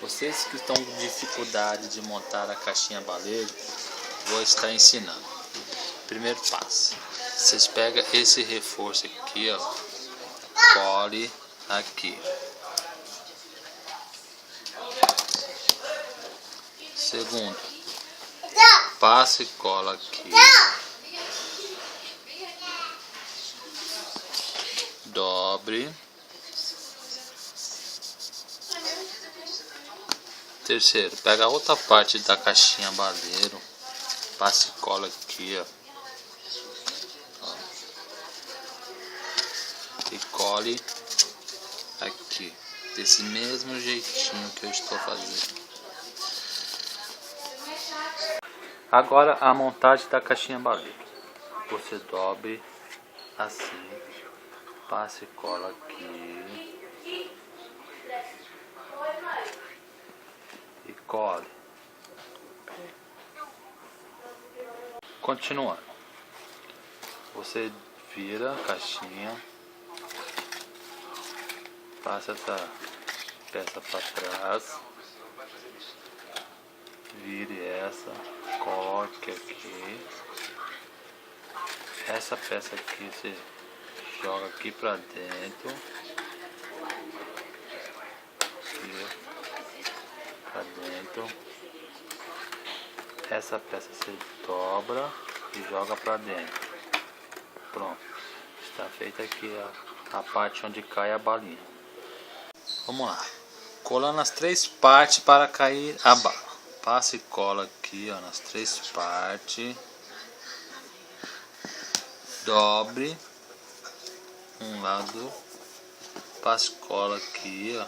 Vocês que estão com dificuldade de montar a caixinha baleiro, vou estar ensinando. Primeiro passo, vocês pegam esse reforço aqui, ó, cole aqui. Segundo, passa e cola aqui. Dobre. Terceiro, pega a outra parte da caixinha baleiro, passa e cola aqui, ó. E cole aqui, desse mesmo jeitinho que eu estou fazendo. Agora a montagem da caixinha baleiro. Você dobre assim, passa e cola aqui. E cole. Continuando. Você vira a caixinha. Passa essa peça para trás. Vire essa. Coloque aqui. Essa peça aqui você joga aqui para dentro. Aqui, para dentro. Essa peça você dobra e joga para dentro. Pronto. Está feita aqui a parte onde cai a balinha. Vamos lá. Colando as três partes para cair a bala. Passa e cola aqui, ó, nas três partes. Dobre um lado. Passa e cola aqui, ó.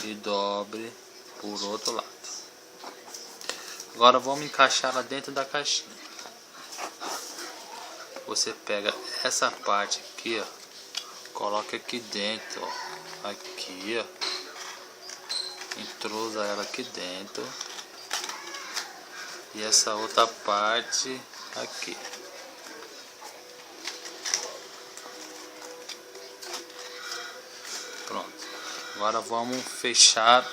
E dobre por outro lado. Agora vamos encaixar ela dentro da caixinha. Você pega essa parte aqui, ó, coloca aqui dentro, ó, aqui, ó, intrusa ela aqui dentro e essa outra parte aqui. Pronto. Agora vamos fechar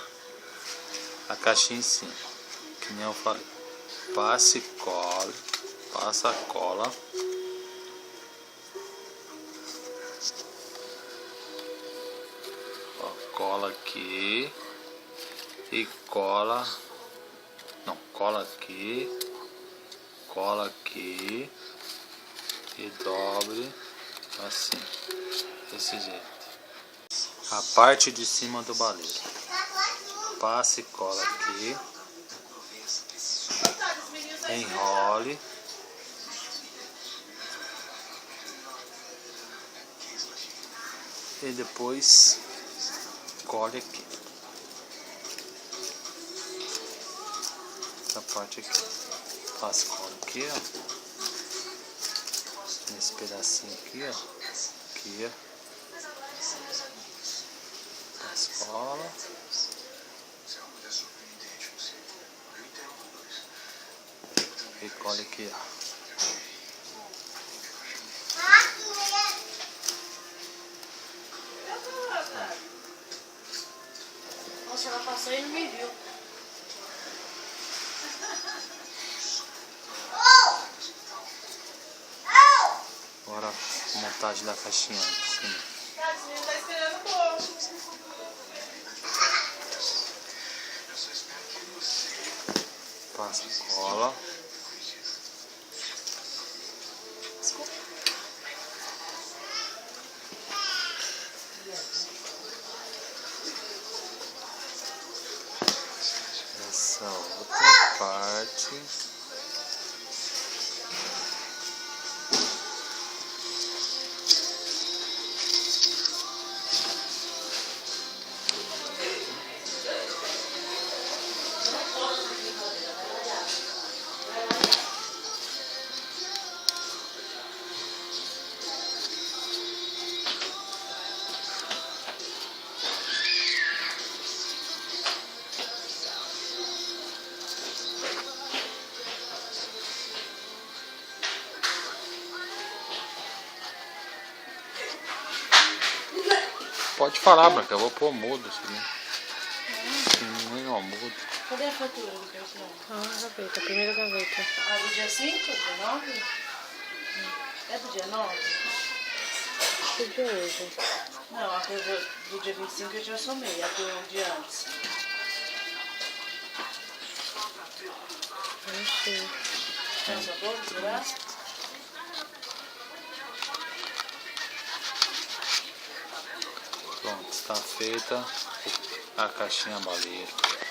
a caixinha em cima, que nem eu falei. Passe e cola, passa a cola. Cola aqui e cola, não, cola aqui e dobre assim, desse jeito. A parte de cima do baleiro, passa e cola aqui, enrole. E depois cole aqui. Essa parte aqui. Passa cola aqui, ó. Nesse pedacinho aqui, ó. Aqui, ó. Passa cola. E cole aqui, ó. Nossa, ela passou e não me viu. Agora a montagem da caixinha assim. Tadinho, tá esperando um pouco. Passa cola. Desculpa. Essa outra parte. Pode falar, Branca, eu vou pôr mudo. Assim. tudo. Cadê a fatura do cartão? Ah, gaveta, primeira gaveta. Ah, do dia 5? 19? É do dia 9? Que dia é hoje? Não, a coisa do dia 25 eu já somei, a do dia antes. Não sei. Não sabor, será? Pronto, está feita a caixinha baleiro.